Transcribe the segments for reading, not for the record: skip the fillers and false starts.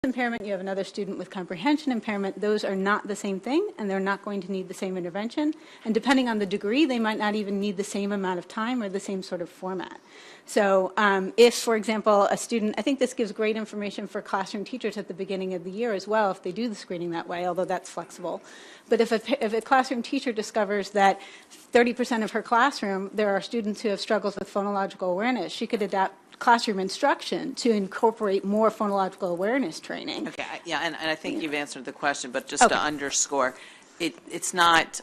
impairment, you have another student with comprehension impairment. Those are not the same thing, and they're not going to need the same intervention. And depending on the degree, they might not even need the same amount of time or the same sort of format. So if, for example, a student, I think this gives great information for classroom teachers at the beginning of the year as well, if they do the screening that way, although that's flexible. But if a classroom teacher discovers that 30% of her classroom, there are students who have struggles with phonological awareness, she could adapt classroom instruction to incorporate more phonological awareness training. Okay, yeah, and I think you've answered the question, but just to underscore, it's not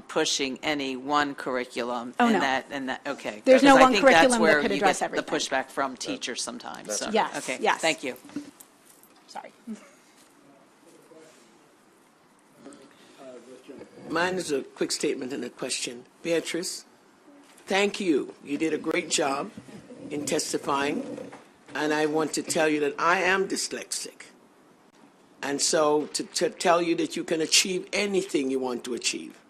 pushing any one curriculum. Oh, no. Okay. There's no one curriculum curriculum that could address everything. The pushback from teachers sometimes. So. Yes, okay, yes. Thank you. Sorry. Mine is a quick statement and a question. Beatrice, thank you. You did a great job in testifying, and I want to tell you that I am dyslexic. And so to tell you that you can achieve anything you want to achieve,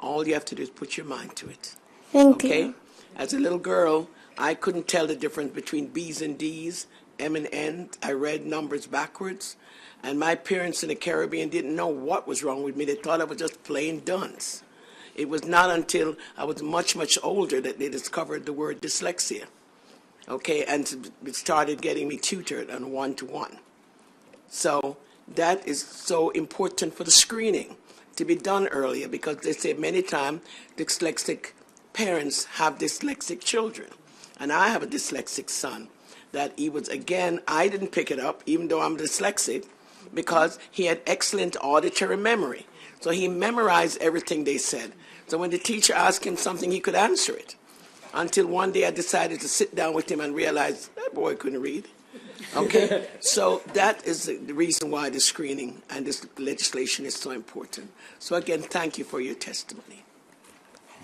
all you have to do is put your mind to it. Thank you. As a little girl, I couldn't tell the difference between B's and D's, M and N. I read numbers backwards. And my parents in the Caribbean didn't know what was wrong with me. They thought I was just plain dunce. It was not until I was much, much older that they discovered the word dyslexia. Okay, and it started getting me tutored on one-to-one. So that is so important for the screening to be done earlier, because they say many times dyslexic parents have dyslexic children. And I have a dyslexic son that he was, again, I didn't pick it up, even though I'm dyslexic, because he had excellent auditory memory. So he memorized everything they said. So when the teacher asked him something, he could answer it. Until one day I decided to sit down with him and realize that boy couldn't read. Okay? So that is the reason why the screening and this legislation is so important. So again, thank you for your testimony.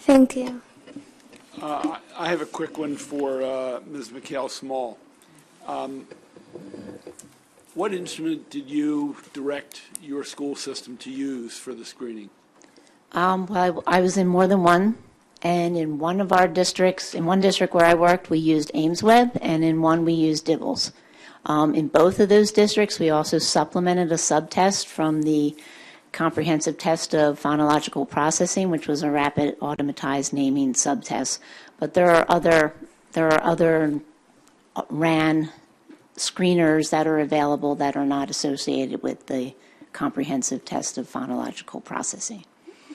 Thank you. I have a quick one for Ms. McHale Small. What instrument did you direct your school system to use for the screening? Well, I was in more than one, and in one of our districts, in one district where I worked, we used AimsWeb, and in one we used Dibbles. In both of those districts, we also supplemented a subtest from the comprehensive test of phonological processing, which was a rapid automatized naming subtest. But there are other RAN screeners that are available that are not associated with the comprehensive test of phonological processing.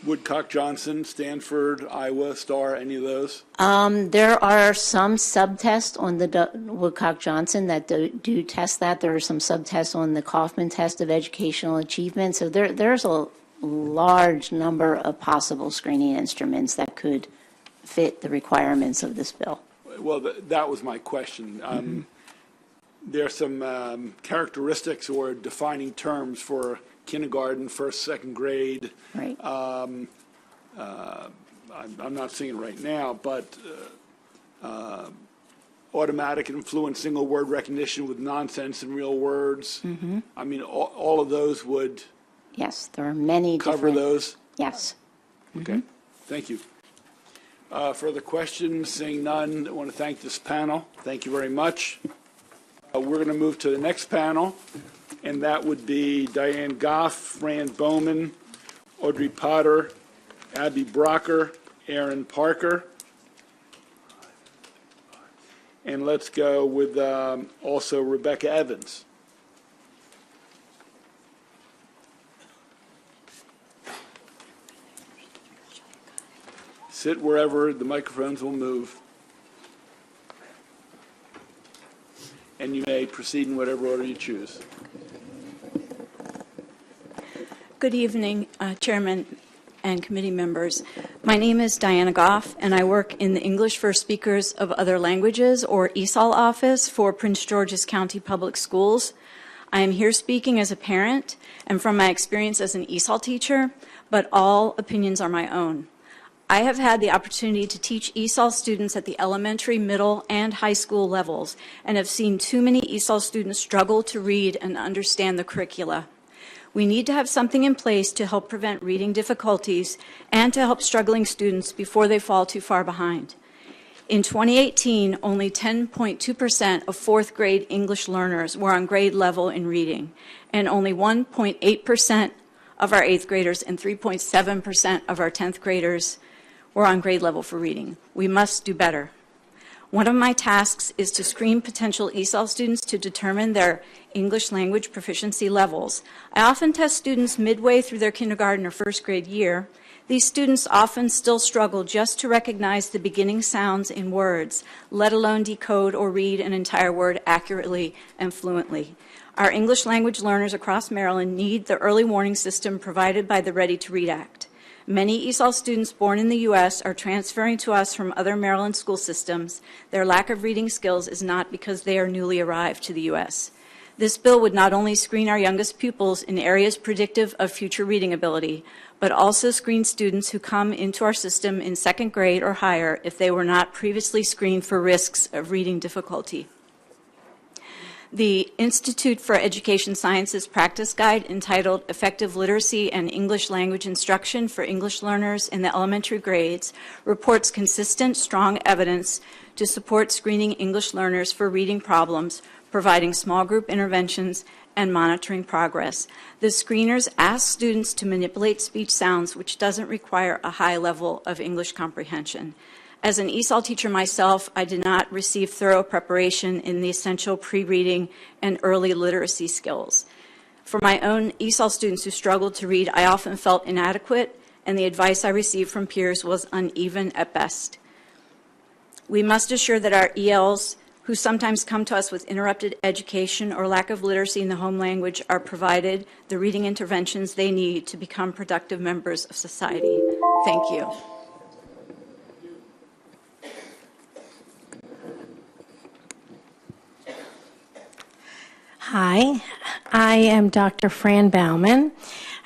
Woodcock-Johnson, Stanford, Iowa, Star, any of those? There are some subtests on the Woodcock-Johnson that do test that. There are some subtests on the Kaufman test of educational achievement. So there's a large number of possible screening instruments that could fit the requirements of this bill. Well, that was my question. There are some characteristics or defining terms for kindergarten, first, second grade. Right. I'm not seeing it right now, but automatic and fluent single word recognition with nonsense and real words. Mm-hmm. I mean, all of those would. Yes, there are many cover different. Those. Yes. Okay. Mm-hmm. Thank you. Further questions? Seeing none, I want to thank this panel. Thank you very much. We're going to move to the next panel, and that would be Diane Goff, Rand Bowman, Audrey Potter, Abby Brocker, Aaron Parker. And let's go with also Rebecca Evans. Sit wherever the microphones will move. And you may proceed in whatever order you choose. Good evening, Chairman and committee members. My name is Diana Goff, and I work in the English for Speakers of Other Languages, or ESOL office for Prince George's County Public Schools. I am here speaking as a parent and from my experience as an ESOL teacher, but all opinions are my own. I have had the opportunity to teach ESOL students at the elementary, middle, and high school levels, and have seen too many ESOL students struggle to read and understand the curricula. We need to have something in place to help prevent reading difficulties and to help struggling students before they fall too far behind. In 2018, only 10.2% of fourth grade English learners were on grade level in reading, and only 1.8% of our eighth graders and 3.7% of our 10th graders were on grade level for reading. We must do better. One of my tasks is to screen potential ESOL students to determine their English language proficiency levels. I often test students midway through their kindergarten or first grade year. These students often still struggle just to recognize the beginning sounds in words, let alone decode or read an entire word accurately and fluently. Our English language learners across Maryland need the early warning system provided by the Ready to Read Act. Many ESOL students born in the U.S. are transferring to us from other Maryland school systems. Their lack of reading skills is not because they are newly arrived to the U.S. This bill would not only screen our youngest pupils in areas predictive of future reading ability, but also screen students who come into our system in second grade or higher if they were not previously screened for risks of reading difficulty. The Institute for Education Sciences Practice Guide, entitled Effective Literacy and English Language Instruction for English Learners in the Elementary Grades, reports consistent, strong evidence to support screening English learners for reading problems, providing small group interventions, and monitoring progress. The screeners ask students to manipulate speech sounds, which doesn't require a high level of English comprehension. As an ESOL teacher myself, I did not receive thorough preparation in the essential pre-reading and early literacy skills. For my own ESOL students who struggled to read, I often felt inadequate, and the advice I received from peers was uneven at best. We must assure that our ELs, who sometimes come to us with interrupted education or lack of literacy in the home language, are provided the reading interventions they need to become productive members of society. Thank you. Hi, I am Dr. Fran Bauman.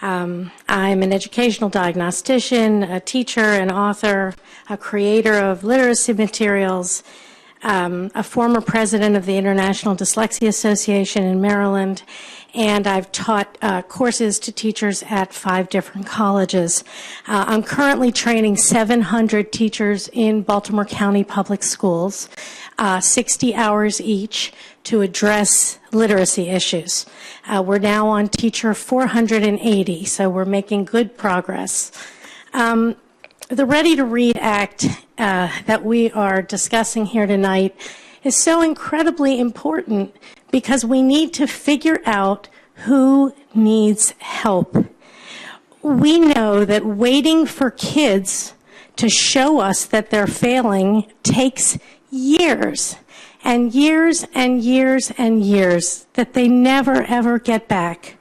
I'm an educational diagnostician, a teacher, an author, a creator of literacy materials, a former president of the International Dyslexia Association in Maryland, and I've taught courses to teachers at 5 different colleges. I'm currently training 700 teachers in Baltimore County Public Schools, 60 hours each, to address literacy issues. We're now on teacher 480, so we're making good progress. The Ready to Read Act that we are discussing here tonight is so incredibly important because we need to figure out who needs help. We know that waiting for kids to show us that they're failing takes years and years and years and years that they never ever get back.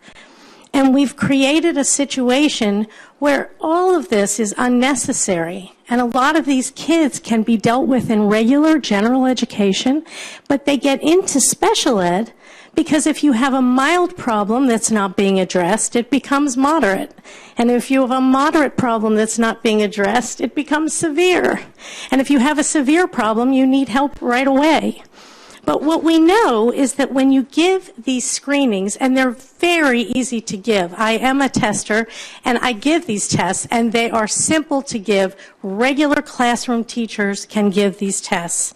And we've created a situation where all of this is unnecessary. And a lot of these kids can be dealt with in regular general education, but they get into special ed because if you have a mild problem that's not being addressed, it becomes moderate. And if you have a moderate problem that's not being addressed, it becomes severe. And if you have a severe problem, you need help right away. But what we know is that when you give these screenings, and they're very easy to give. I am a tester, and I give these tests, and they are simple to give. Regular classroom teachers can give these tests.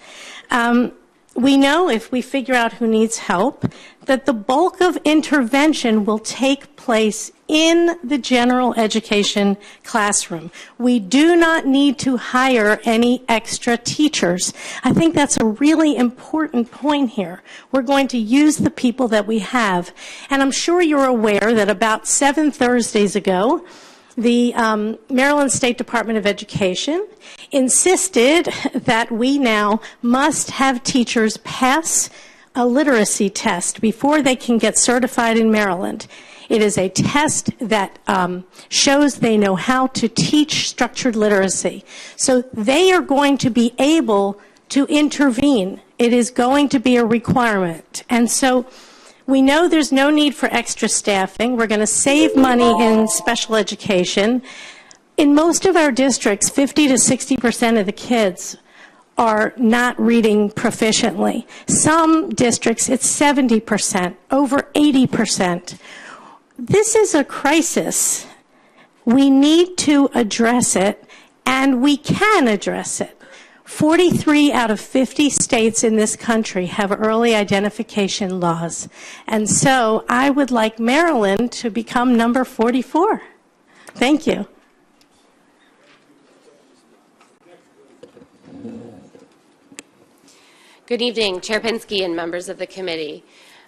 We know if we figure out who needs help, that the bulk of intervention will take place in the general education classroom. We do not need to hire any extra teachers. I think that's a really important point here. We're going to use the people that we have. And I'm sure you're aware that about 7 Thursdays ago, the Maryland State Department of Education insisted that we now must have teachers pass a literacy test before they can get certified in Maryland. It is a test that shows they know how to teach structured literacy. So they are going to be able to intervene. It is going to be a requirement. And so we know there's no need for extra staffing. We're going to save money in special education. In most of our districts, 50 to 60% of the kids are not reading proficiently. Some districts, it's 70%, over 80%. This is a crisis. We need to address it, and we can address it. 43 out of 50 states in this country have early identification laws. And so I would like Maryland to become number 44. Thank you. Good evening, Chair Pinsky and members of the committee.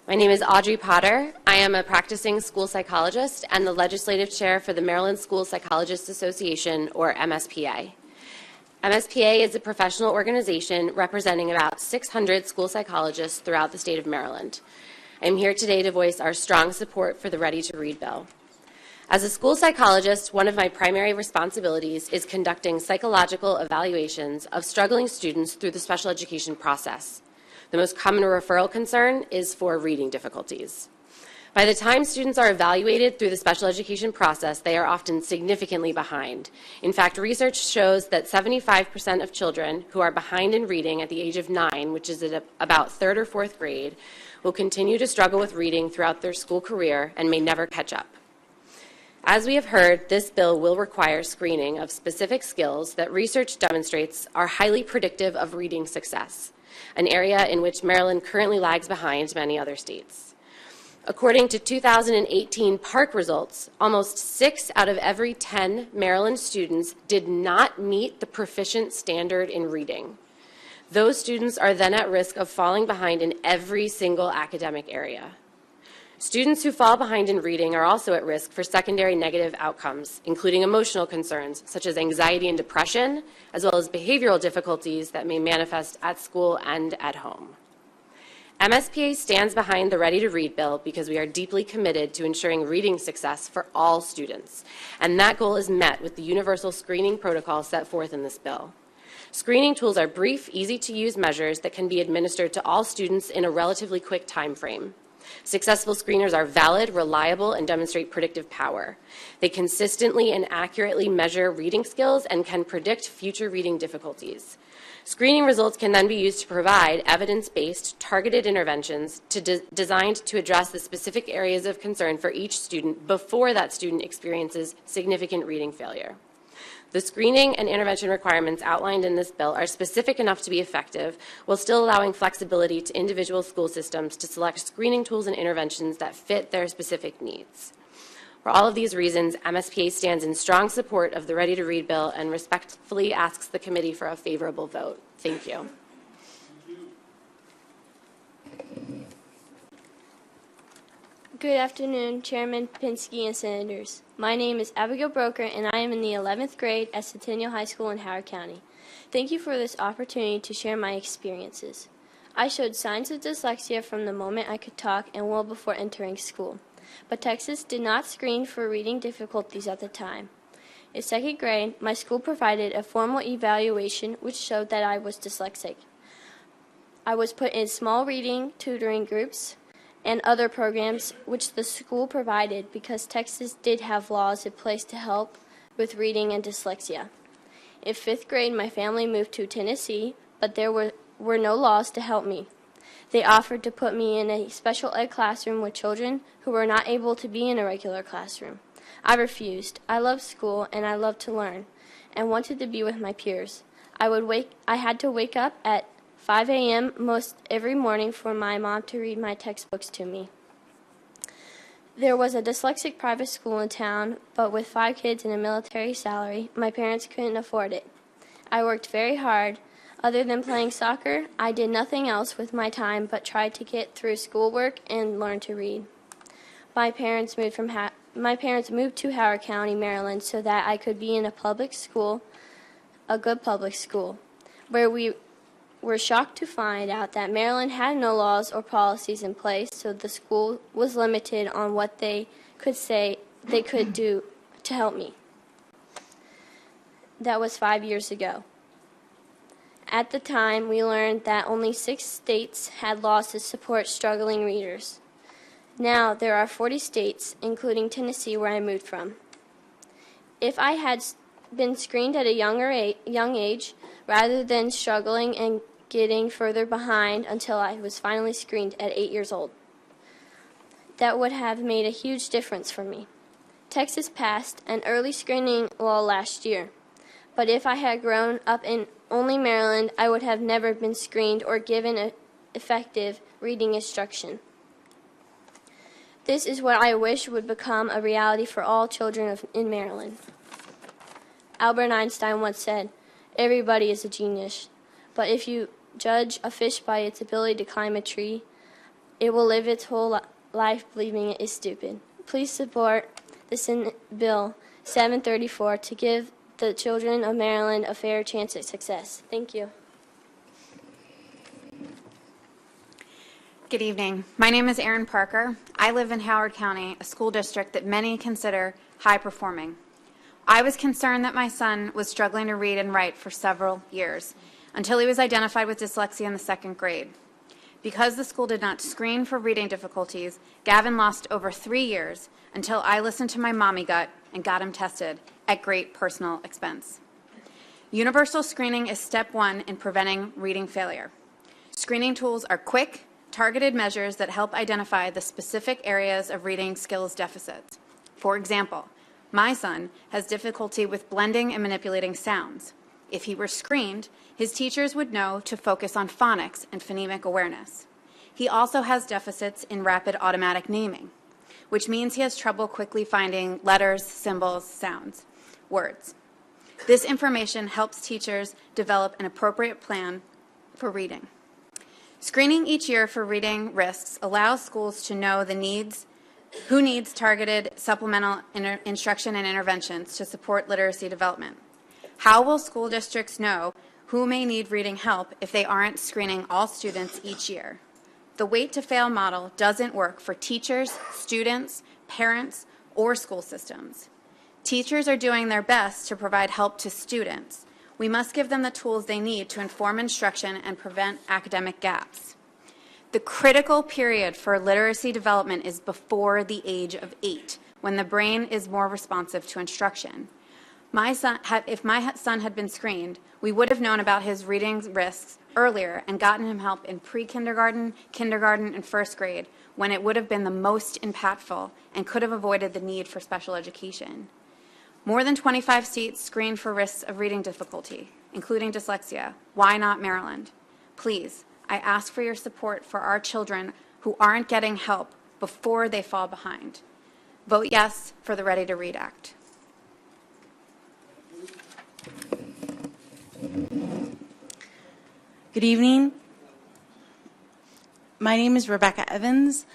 My name is Audrey Potter. I am a practicing school psychologist and the legislative chair for the Maryland School Psychologists Association, or MSPA. MSPA is a professional organization representing about 600 school psychologists throughout the state of Maryland. I am here today to voice our strong support for the Ready to Read bill. As a school psychologist, one of my primary responsibilities is conducting psychological evaluations of struggling students through the special education process. The most common referral concern is for reading difficulties. By the time students are evaluated through the special education process, they are often significantly behind. In fact, research shows that 75% of children who are behind in reading at the age of 9, which is at about 3rd or 4th grade, will continue to struggle with reading throughout their school career and may never catch up. As we have heard, this bill will require screening of specific skills that research demonstrates are highly predictive of reading success, an area in which Maryland currently lags behind many other states. According to 2018 PARCC results, almost 6 out of every 10 Maryland students did not meet the proficient standard in reading. Those students are then at risk of falling behind in every single academic area. Students who fall behind in reading are also at risk for secondary negative outcomes, including emotional concerns such as anxiety and depression, as well as behavioral difficulties that may manifest at school and at home. MSPA stands behind the Ready to Read bill because we are deeply committed to ensuring reading success for all students, and that goal is met with the universal screening protocol set forth in this bill. Screening tools are brief, easy-to-use measures that can be administered to all students in a relatively quick time frame. Successful screeners are valid, reliable, and demonstrate predictive power. They consistently and accurately measure reading skills and can predict future reading difficulties. Screening results can then be used to provide evidence-based, targeted interventions designed to address the specific areas of concern for each student before that student experiences significant reading failure. The screening and intervention requirements outlined in this bill are specific enough to be effective, while still allowing flexibility to individual school systems to select screening tools and interventions that fit their specific needs. For all of these reasons, MSPA stands in strong support of the Ready to Read bill and respectfully asks the committee for a favorable vote. Thank you. Good afternoon, Chairman Pinsky and Senators. My name is Abigail Brocker, and I am in the 11th grade at Centennial High School in Howard County. Thank you for this opportunity to share my experiences. I showed signs of dyslexia from the moment I could talk and well before entering school. But Texas did not screen for reading difficulties at the time. In 2nd grade, my school provided a formal evaluation which showed that I was dyslexic. I was put in small reading tutoring groups and other programs which the school provided because Texas did have laws in place to help with reading and dyslexia. In 5th grade, my family moved to Tennessee, but there were no laws to help me. They offered to put me in a special ed classroom with children who were not able to be in a regular classroom. I refused. I loved school and I loved to learn and wanted to be with my peers. I had to wake up at 5 a.m. most every morning for my mom to read my textbooks to me. There was a dyslexic private school in town, but with 5 kids and a military salary, my parents couldn't afford it. I worked very hard. Other than playing soccer, I did nothing else with my time but tried to get through schoolwork and learn to read. My parents moved to Howard County, Maryland, so that I could be in a public school, a good public school, where we were shocked to find out that Maryland had no laws or policies in place, so the school was limited on what they could do to help me. That was 5 years ago. At the time, we learned that only 6 states had laws to support struggling readers. Now, there are 40 states, including Tennessee, where I moved from. If I had been screened at a young age, rather than struggling and getting further behind until I was finally screened at 8 years old, that would have made a huge difference for me. Texas passed an early screening law last year, but if I had grown up in only Maryland, I would have never been screened or given effective reading instruction. This is what I wish would become a reality for all children in Maryland. Albert Einstein once said, "Everybody is a genius, but if you judge a fish by its ability to climb a tree, it will live its whole life believing it is stupid." Please support the Senate Bill 734 to give the children of Maryland a fair chance at success. Thank you. Good evening. My name is Erin Parker. I live in Howard County, a school district that many consider high performing. I was concerned that my son was struggling to read and write for several years until he was identified with dyslexia in the 2nd grade. Because the school did not screen for reading difficulties, Gavin lost over 3 years until I listened to my mommy gut and got him tested at great personal expense. Universal screening is step 1 in preventing reading failure. Screening tools are quick, targeted measures that help identify the specific areas of reading skills deficits. For example, my son has difficulty with blending and manipulating sounds. If he were screened, his teachers would know to focus on phonics and phonemic awareness. He also has deficits in rapid automatic naming, which means he has trouble quickly finding letters, symbols, sounds, words. This information helps teachers develop an appropriate plan for reading. Screening each year for reading risks allows schools to know who needs targeted supplemental instruction and interventions to support literacy development. How will school districts know who may need reading help if they aren't screening all students each year? The wait to fail model doesn't work for teachers, students, parents, or school systems. Teachers are doing their best to provide help to students. We must give them the tools they need to inform instruction and prevent academic gaps. The critical period for literacy development is before the age of 8, when the brain is more responsive to instruction. If my son had been screened, we would have known about his reading risks earlier and gotten him help in pre-kindergarten, kindergarten, and 1st grade, when it would have been the most impactful and could have avoided the need for special education. More than 25 states screen for risks of reading difficulty, including dyslexia. Why not Maryland? Please, I ask for your support for our children who aren't getting help before they fall behind. Vote yes for the Ready to Read Act. Good evening. My name is Rebecca Evans.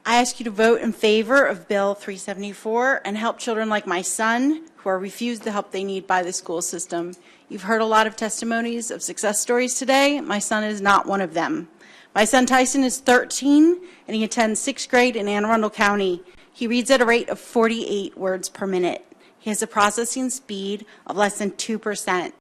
I ask you to vote in favor of Bill 374 and help children like my son who are refused the help they need by the school system. You've heard a lot of testimonies of success stories today. My son is not one of them. My son Tyson is 13 and he attends 6th grade in Anne Arundel County. He reads at a rate of 48 words per minute. He has a processing speed of less than 2%.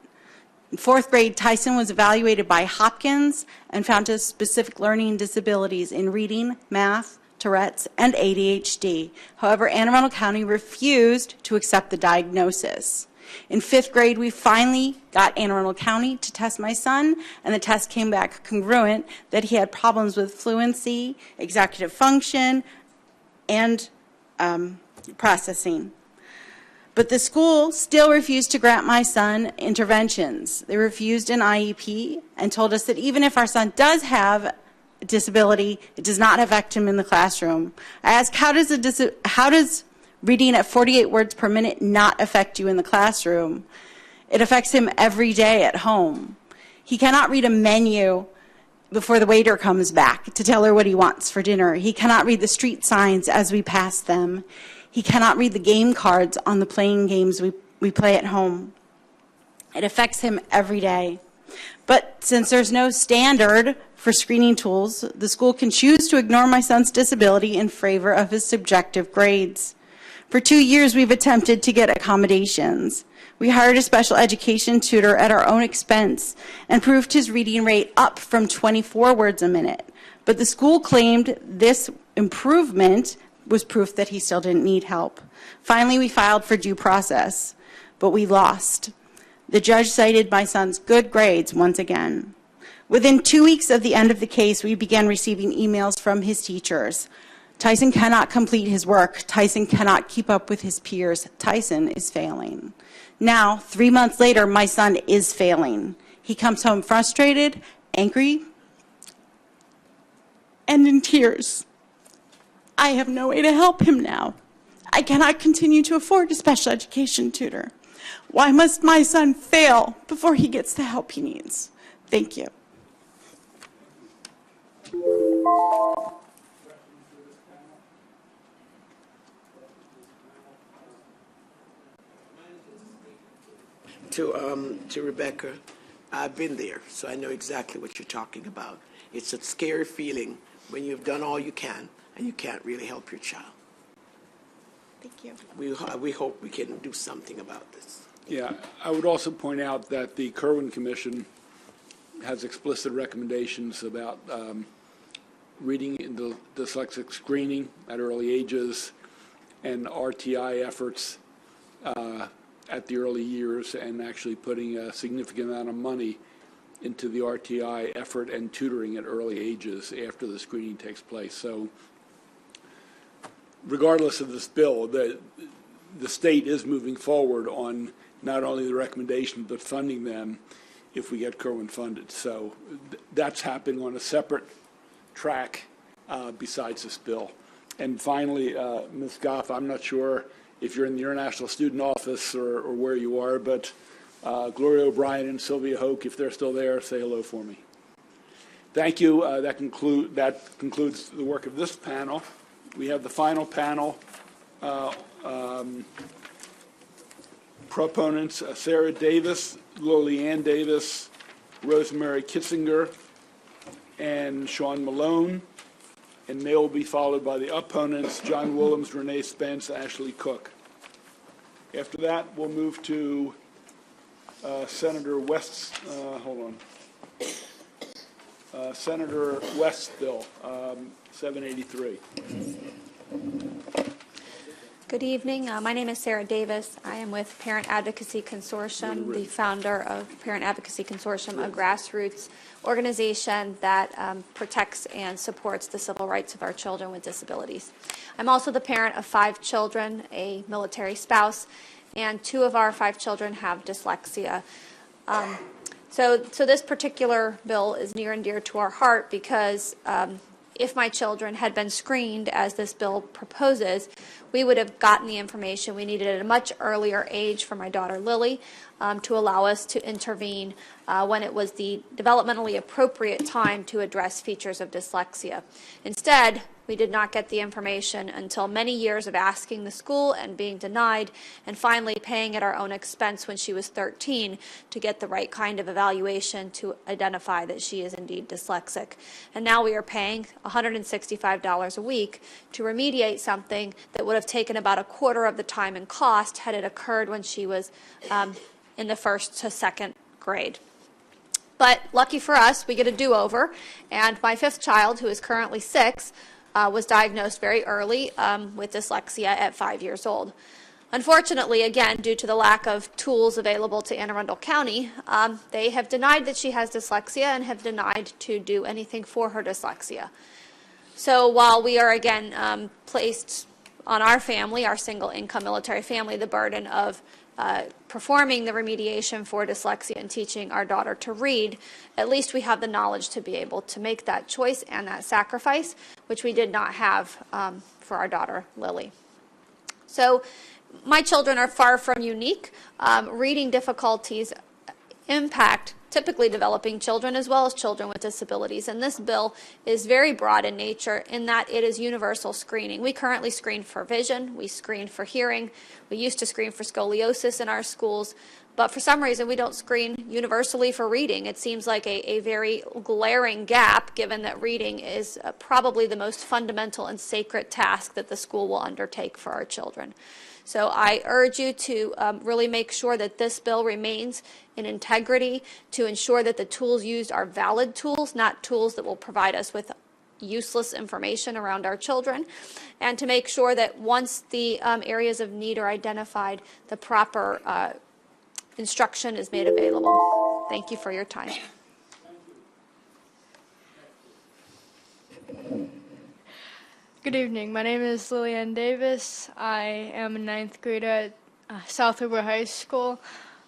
In 4th grade, Tyson was evaluated by Hopkins and found to have specific learning disabilities in reading, math, Tourette's, and ADHD. However, Anne Arundel County refused to accept the diagnosis. In 5th grade, we finally got Anne Arundel County to test my son, and the test came back congruent that he had problems with fluency, executive function, and processing. But the school still refused to grant my son interventions. They refused an IEP and told us that even if our son does have a disability, it does not affect him in the classroom. I asked, how does reading at 48 words per minute not affect you in the classroom? It affects him every day at home. He cannot read a menu before the waiter comes back to tell her what he wants for dinner. He cannot read the street signs as we pass them. He cannot read the game cards on the playing games we play at home. It affects him every day. But since there's no standard for screening tools, the school can choose to ignore my son's disability in favor of his subjective grades. For 2 years, we've attempted to get accommodations. We hired a special education tutor at our own expense and proved his reading rate up from 24 words a minute. But the school claimed this improvement was proof that he still didn't need help. Finally, we filed for due process, but we lost. The judge cited my son's good grades once again. Within 2 weeks of the end of the case, we began receiving emails from his teachers Tyson cannot complete his work. Tyson cannot keep up with his peers. Tyson is failing. Now, 3 months later, my son is failing. He comes home frustrated, angry, and in tears. I have no way to help him now. I cannot continue to afford a special education tutor. Why must my son fail before he gets the help he needs? Thank you. To Rebecca, I've been there, so I know exactly what you're talking about. It's a scary feeling when you've done all you can and you can't really help your child. Thank you. We hope we can do something about this. Yeah, I would also point out that the Kerwin Commission has explicit recommendations about reading in the dyslexic screening at early ages and RTI efforts at the early years, and actually putting a significant amount of money into the RTI effort and tutoring at early ages after the screening takes place. So regardless of this bill, the state is moving forward on not only the recommendations but funding them if we get Kerwin funded. So that's happening on a separate track besides this bill. And finally, Ms. Goff, I'm not sure if you're in the International Student Office or where you are, but Gloria O'Brien and Sylvia Hoke, if they're still there, say hello for me. Thank you. That concludes the work of this panel. We have the final panel. Proponents, Sarah Davis, Lilianne Davis, Rosemary Kitzinger, and Sean Malone. And they will be followed by the opponents, John Willems, Renee Spence, Ashley Cook. After that, we'll move to Senator West's, Senator West's bill, 783. Good evening. My name is Sarah Davis. I am with Parent Advocacy Consortium, the founder of Parent Advocacy Consortium, a grassroots organization that protects and supports the civil rights of our children with disabilities. I'm also the parent of 5 children, a military spouse, and 2 of our 5 children have dyslexia. So this particular bill is near and dear to our heart because if my children had been screened as this bill proposes, we would have gotten the information we needed at a much earlier age for my daughter Lily to allow us to intervene when it was the developmentally appropriate time to address features of dyslexia. Instead, we did not get the information until many years of asking the school and being denied, and finally paying at our own expense when she was 13 to get the right kind of evaluation to identify that she is indeed dyslexic. And now we are paying $165 a week to remediate something that would have taken about a quarter of the time and cost had it occurred when she was in the 1st to 2nd grade. But lucky for us, we get a do-over, and my 5th child, who is currently 6, was diagnosed very early with dyslexia at 5 years old. Unfortunately, again, due to the lack of tools available to Anne Arundel County, they have denied that she has dyslexia and have denied to do anything for her dyslexia. So while we are, again, placed on our family, our single-income military family, the burden of performing the remediation for dyslexia and teaching our daughter to read, at least we have the knowledge to be able to make that choice and that sacrifice, which we did not have for our daughter Lily. So my children are far from unique. Reading difficulties impact typically developing children as well as children with disabilities. And this bill is very broad in nature in that it is universal screening. We currently screen for vision, we screen for hearing, we used to screen for scoliosis in our schools, but for some reason we don't screen universally for reading. It seems like a very glaring gap given that reading is probably the most fundamental and sacred task that the school will undertake for our children. So I urge you to really make sure that this bill remains in integrity, to ensure that the tools used are valid tools, not tools that will provide us with useless information around our children, and to make sure that once the areas of need are identified, the proper instruction is made available. Thank you for your time. Good evening. My name is Lillian Davis. I am a ninth grader at South River High School.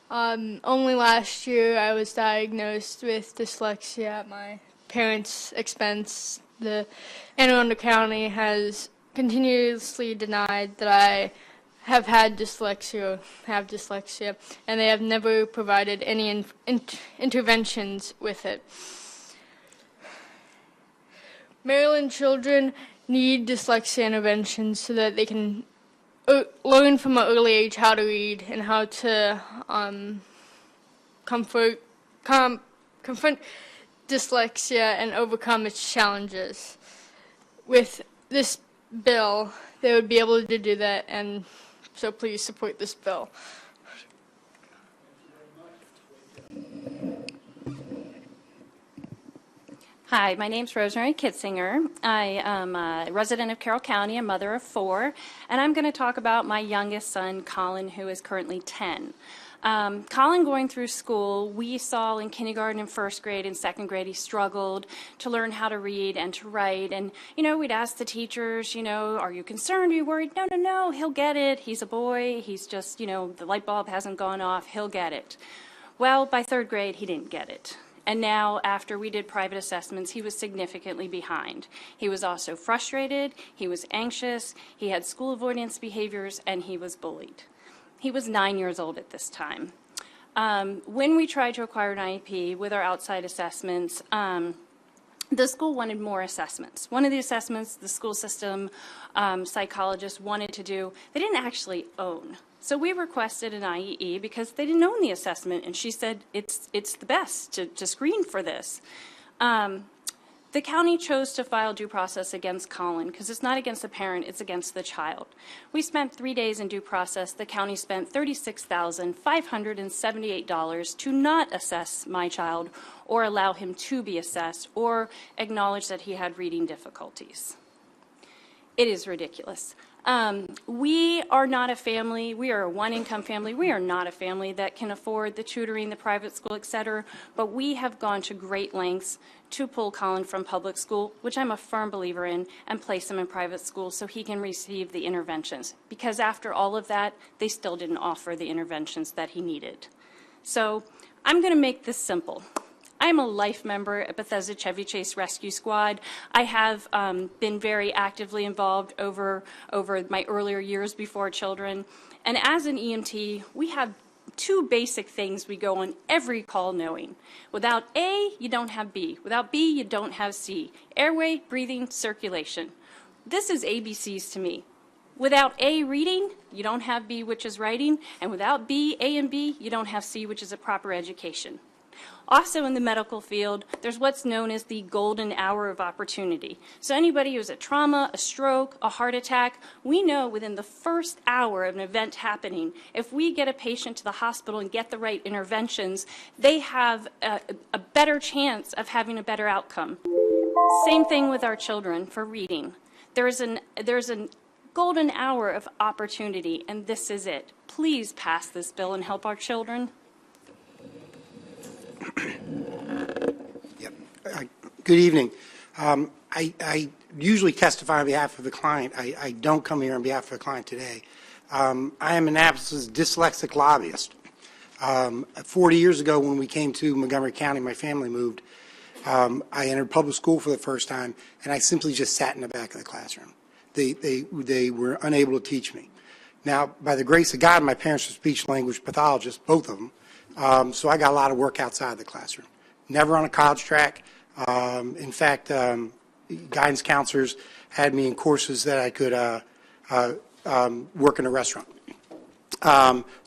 Only last year I was diagnosed with dyslexia at my parents' expense. The Anne Arundel County has continuously denied that I have dyslexia, and they have never provided any interventions with it. Maryland children need dyslexia interventions so that they can learn from an early age how to read and how to confront dyslexia and overcome its challenges. With this bill, they would be able to do that, and so please support this bill. Hi, my name's Rosemary Kitzinger. I am a resident of Carroll County, a mother of 4, and I'm going to talk about my youngest son, Colin, who is currently 10. Colin going through school, we saw in kindergarten and first grade and second grade he struggled to learn how to read and to write. And, we'd ask the teachers, are you concerned? Are you worried? No, he'll get it. He's a boy. He's just, the light bulb hasn't gone off. He'll get it. Well, by third grade, he didn't get it. And now, after we did private assessments, he was significantly behind. He was also frustrated, he was anxious, he had school avoidance behaviors, and he was bullied. He was 9 years old at this time. When we tried to acquire an IEP with our outside assessments, the school wanted more assessments. One of the assessments the school system psychologists wanted to do, they didn't actually own. So we requested an IEE because they didn't own the assessment, and she said it's the best to screen for this. The county chose to file due process against Colin because it's not against the parent, it's against the child. We spent 3 days in due process. The county spent $36,578 to not assess my child or allow him to be assessed or acknowledge that he had reading difficulties. It is ridiculous. We are not a family. We are a one-income family. We are not a family that can afford the tutoring, the private school, et cetera, but we have gone to great lengths to pull Colin from public school, which I'm a firm believer in, and place him in private school so he can receive the interventions. Because after all of that, they still didn't offer the interventions that he needed. So I'm going to make this simple. I'm a life member at Bethesda Chevy Chase Rescue Squad. I have been very actively involved over my earlier years before children. And as an EMT, we have 2 basic things we go on every call knowing. Without A, you don't have B. Without B, you don't have C. Airway, breathing, circulation. This is ABCs to me. Without A, reading, you don't have B, which is writing. And without B, A and B, you don't have C, which is a proper education. Also in the medical field, there's what's known as the golden hour of opportunity. So anybody who's a trauma, a stroke, a heart attack, we know within the first hour of an event happening, if we get a patient to the hospital and get the right interventions, they have a better chance of having a better outcome. Same thing with our children for reading. There's a golden hour of opportunity, and this is it. Please pass this bill and help our children. Yep. Good evening. I usually testify on behalf of the client. I don't come here on behalf of the client today. I am Annapolis's dyslexic lobbyist. 40 years ago when we came to Montgomery County, my family moved, I entered public school for the first time, and I simply just sat in the back of the classroom. They were unable to teach me. Now, by the grace of God, my parents are speech-language pathologists, both of them. So I got a lot of work outside the classroom. Never on a college track. In fact, guidance counselors had me in courses that I could work in a restaurant.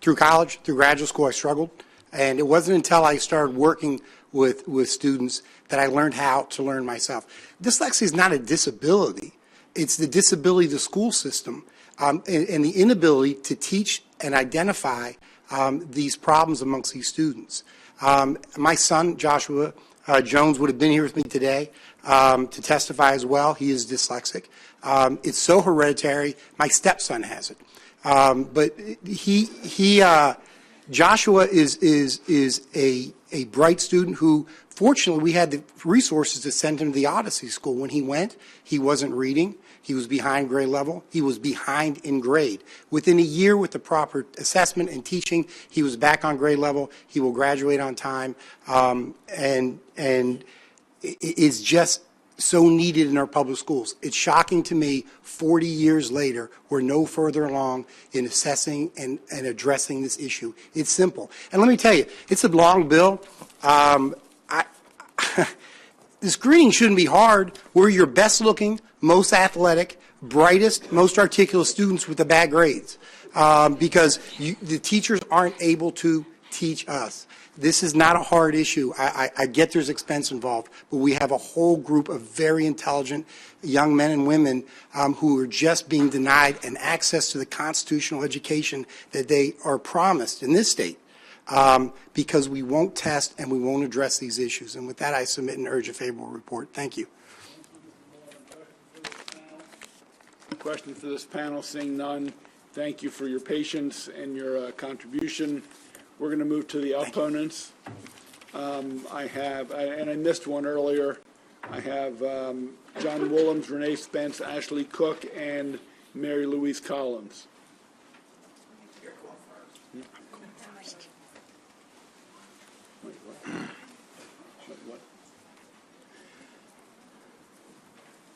Through college, through graduate school, I struggled. And it wasn't until I started working with students that I learned how to learn myself. Dyslexia is not a disability. It's the disability of the school system and the inability to teach and identify these problems amongst these students. My son, Joshua Jones, would have been here with me today to testify as well. He is dyslexic. It's so hereditary. My stepson has it. But he Joshua is a bright student who, fortunately, we had the resources to send him to the Odyssey School. When he went, he wasn't reading. He was behind grade level. He was behind in grade. Within a year, with the proper assessment and teaching, he was back on grade level. He will graduate on time, and it is just so needed in our public schools. It's shocking to me, 40 years later, we're no further along in assessing and addressing this issue. It's simple. And let me tell you, it's a long bill. The screening shouldn't be hard. We're your best looking, most athletic, brightest, most articulate students with the bad grades, because the teachers aren't able to teach us. This is not a hard issue. I get there's expense involved, but we have a whole group of very intelligent young men and women who are just being denied an access to the constitutional education that they are promised in this state, because we won't test and we won't address these issues. And with that, I submit and urge a favorable report. Thank you. Question for this panel, seeing none. Thank you for your patience and your contribution. We're going to move to the opponents. I missed one earlier. I have John Willems, Renee Spence, Ashley Cook, and Mary Louise Collins.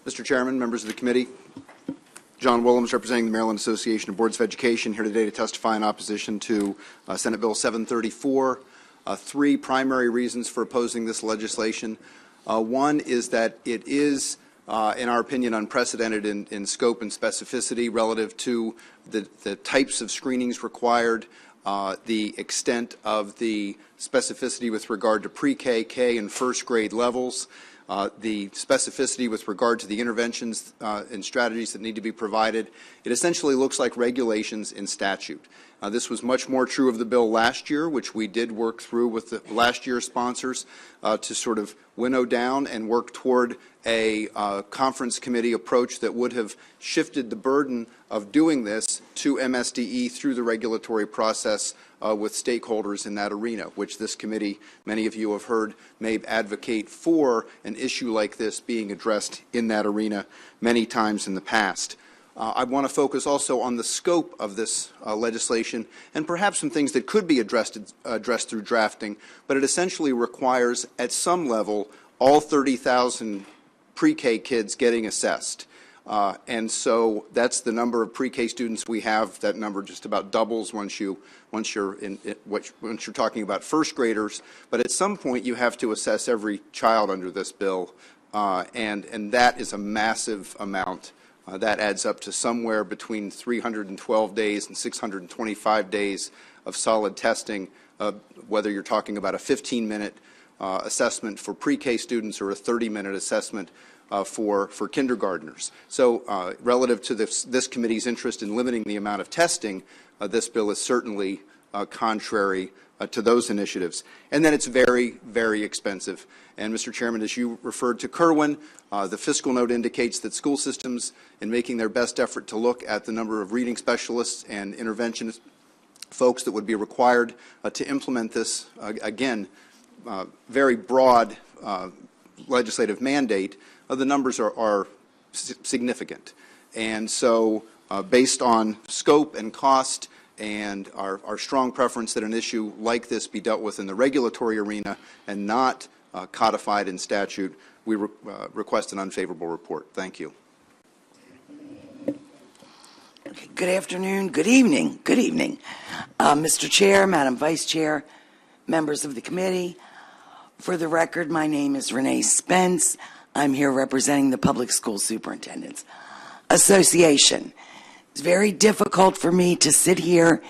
Mr. Chairman, members of the committee, John Willems, representing the Maryland Association of Boards of Education, here today to testify in opposition to Senate Bill 734. Three primary reasons for opposing this legislation. One is that it is, in our opinion, unprecedented in scope and specificity relative to the types of screenings required, the extent of the specificity with regard to pre-K, K, and first grade levels, the specificity with regard to the interventions and strategies that need to be provided. It essentially looks like regulations in statute. This was much more true of the bill last year, which we did work through with the last year's sponsors to sort of winnow down and work toward a conference committee approach that would have shifted the burden of doing this to MSDE through the regulatory process with stakeholders in that arena, which this committee, many of you have heard, may advocate for an issue like this being addressed in that arena many times in the past. I want to focus also on the scope of this legislation and perhaps some things that could be addressed through drafting, but it essentially requires at some level all 30,000 pre-K kids getting assessed. And so that's the number of pre-K students we have. That number just about doubles once you're talking about first graders. But at some point you have to assess every child under this bill, and that is a massive amount. That adds up to somewhere between 312 days and 625 days of solid testing, whether you're talking about a 15-minute assessment for pre-K students or a 30-minute assessment for kindergartners. So relative to this committee's interest in limiting the amount of testing, this bill is certainly contrary to those initiatives. And then it's very, very expensive. And Mr. Chairman, as you referred to Kerwin, the fiscal note indicates that school systems, in making their best effort to look at the number of reading specialists and intervention folks that would be required to implement this, again, very broad legislative mandate, the numbers are significant. And so based on scope and cost and our strong preference that an issue like this be dealt with in the regulatory arena and not codified in statute, we request an unfavorable report. Thank you. Okay, good afternoon, good evening, Mr. Chair, Madam Vice Chair, members of the committee. For the record, my name is Renee Spence. I'm here representing the Public School Superintendents Association. It's very difficult for me to sit here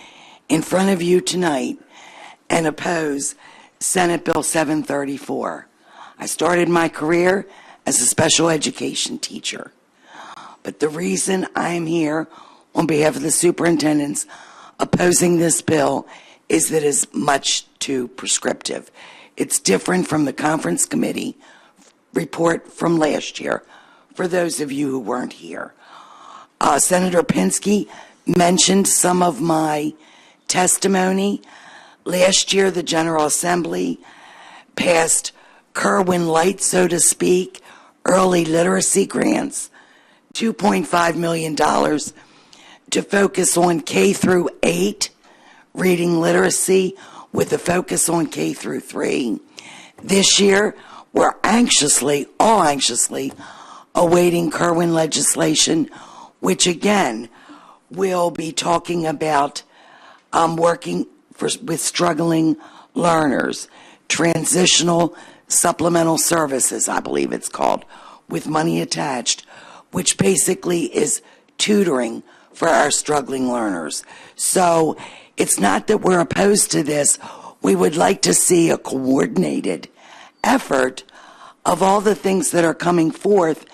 in front of you tonight and oppose Senate Bill 734. I started my career as a special education teacher. But the reason I'm here on behalf of the superintendents opposing this bill is that it's much too prescriptive. It's different from the conference committee report from last year, for those of you who weren't here. Senator Pinsky mentioned some of my testimony. Last year, the General Assembly passed Kerwin Light, so to speak, early literacy grants, $2.5 million to focus on K through 8 reading literacy with a focus on K through 3. This year, we're all anxiously awaiting Kerwin legislation, which again will be talking about working with struggling learners, transitional supplemental services, I believe it's called, with money attached, which basically is tutoring for our struggling learners. So it's not that we're opposed to this. We would like to see a coordinated effort of all the things that are coming forth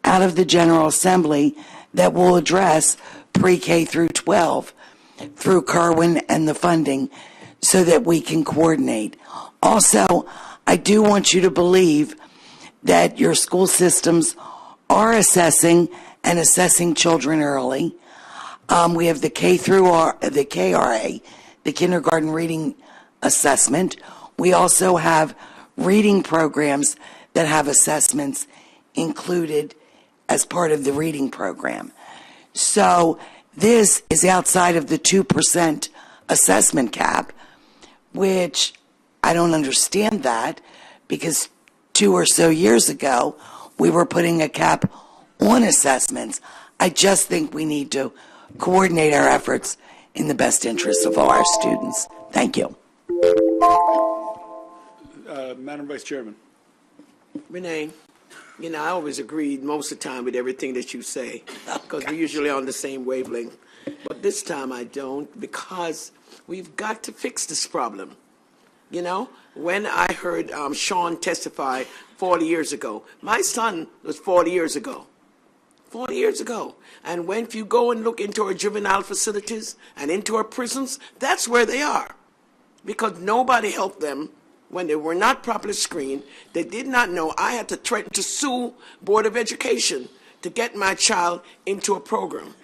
out of the General Assembly that will address pre-K through 12 through Kerwin and the funding so that we can coordinate. Also, I do want you to believe that your school systems are assessing children early. We have the K through the KRA, the Kindergarten Reading Assessment. We also have reading programs that have assessments included as part of the reading program. So this is outside of the 2% assessment cap, which I don't understand that, because 2 or so years ago, we were putting a cap on assessments. I just think we need to coordinate our efforts in the best interest of all our students. Thank you. Madam Vice Chairman. Renee, I always agreed most of the time with everything that you say, because we're usually on the same wavelength. But this time I don't, because we've got to fix this problem. When I heard Sean testify 40 years ago, my son was 40 years ago. 40 years ago. And when if you go and look into our juvenile facilities and into our prisons, that's where they are. Because nobody helped them when they were not properly screened. They did not know. I had to threaten to sue Board of Education to get my child into a program.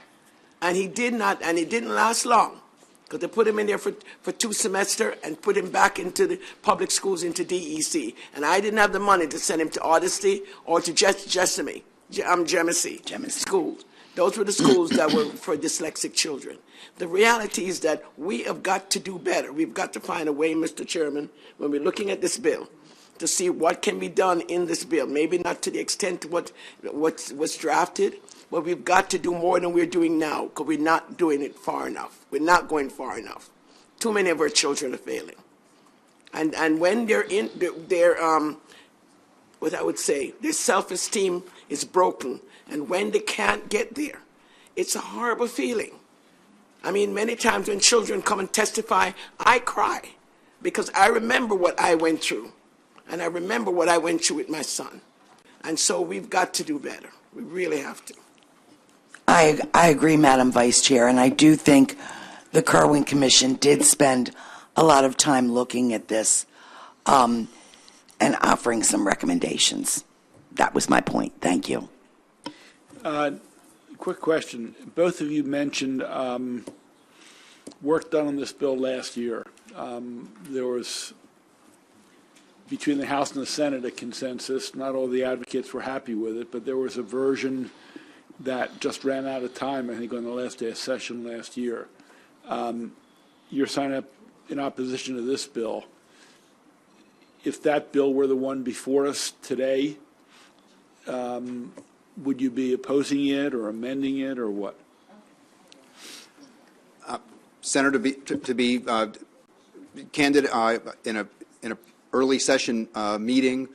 And he did not, and it didn't last long, because they put him in there for 2 semesters and put him back into the public schools, into DEC. And I didn't have the money to send him to Odyssey or to Jessamy schools. Those were the schools that were for dyslexic children. The reality is that we have got to do better. We've got to find a way, Mr. Chairman, when we're looking at this bill, to see what can be done in this bill. Maybe not to the extent what's drafted, but we've got to do more than we're doing now, because we're not doing it far enough. We're not going far enough. Too many of our children are failing. And when they're in what I would say, their self-esteem is broken. And when they can't get there, it's a horrible feeling. I mean, many times when children come and testify, I cry, because I remember what I went through. And I remember what I went through with my son. And so we've got to do better. We really have to. I agree, Madam Vice Chair, and I do think the Kerwin Commission did spend a lot of time looking at this and offering some recommendations. That was my point. Thank you. Quick question. Both of you mentioned work done on this bill last year. There was, between the House and the Senate, a consensus. Not all the advocates were happy with it, but there was a version that just ran out of time, I think, on the last day of session last year. You're signing up in opposition to this bill. If that bill were the one before us today, would you be opposing it or amending it or what? Senator, to be candid, in a early session meeting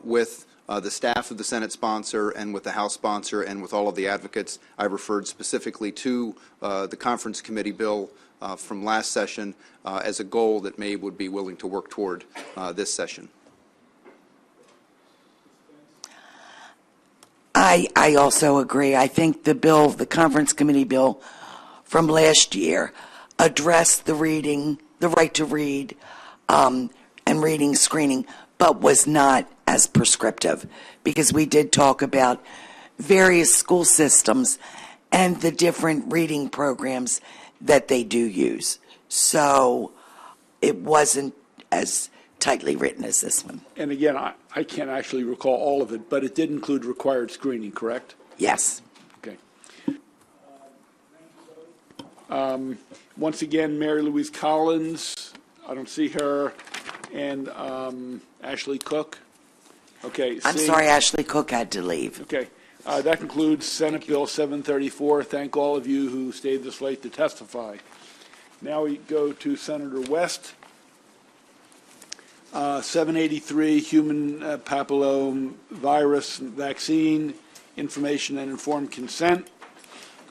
with the staff of the Senate sponsor and with the House sponsor and with all of the advocates, I referred specifically to the conference committee bill from last session as a goal that May would be willing to work toward this session. I also agree. I think the bill, the conference committee bill from last year, addressed the right to read and reading screening, but was not as prescriptive, because we did talk about various school systems and the different reading programs that they do use. So it wasn't as tightly written as this one. And again, I can't actually recall all of it, but it did include required screening, correct? Yes. Okay. Once again, Mary Louise Collins, I don't see her, and Ashley Cook. Okay. I'm sorry, Ashley Cook had to leave. Okay. That concludes Senate Bill 734. Thank all of you who stayed this late to testify. Now we go to Senator West. 783, human papillomavirus vaccine, information and informed consent.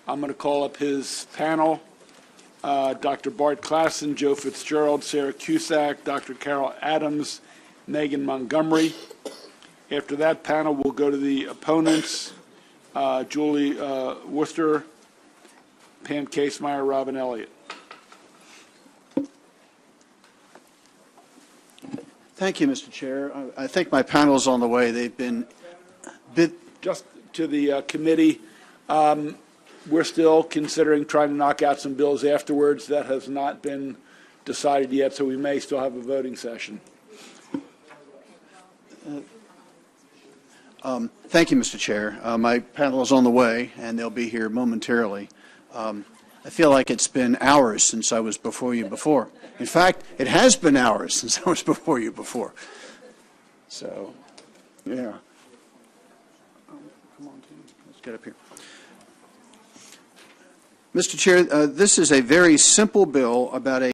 I'm going to call up his panel. Dr. Bart Klassen, Joe Fitzgerald, Sarah Cusack, Dr. Carol Adams, Megan Montgomery. After that panel, we'll go to the opponents, Julie Worcester, Pam Casemeyer, Robin Elliott. Thank you, Mr. Chair. I think my panel is on the way. They've been just to the committee. We're still considering trying to knock out some bills afterwards. That has not been decided yet, so we may still have a voting session. Thank you, Mr. Chair. My panel is on the way, and they'll be here momentarily. I feel like it's been hours since I was before you before. In fact, it has been hours since I was before you before. So, yeah. Come on, team. Let's get up here. Mr. Chair, this is a very simple bill about a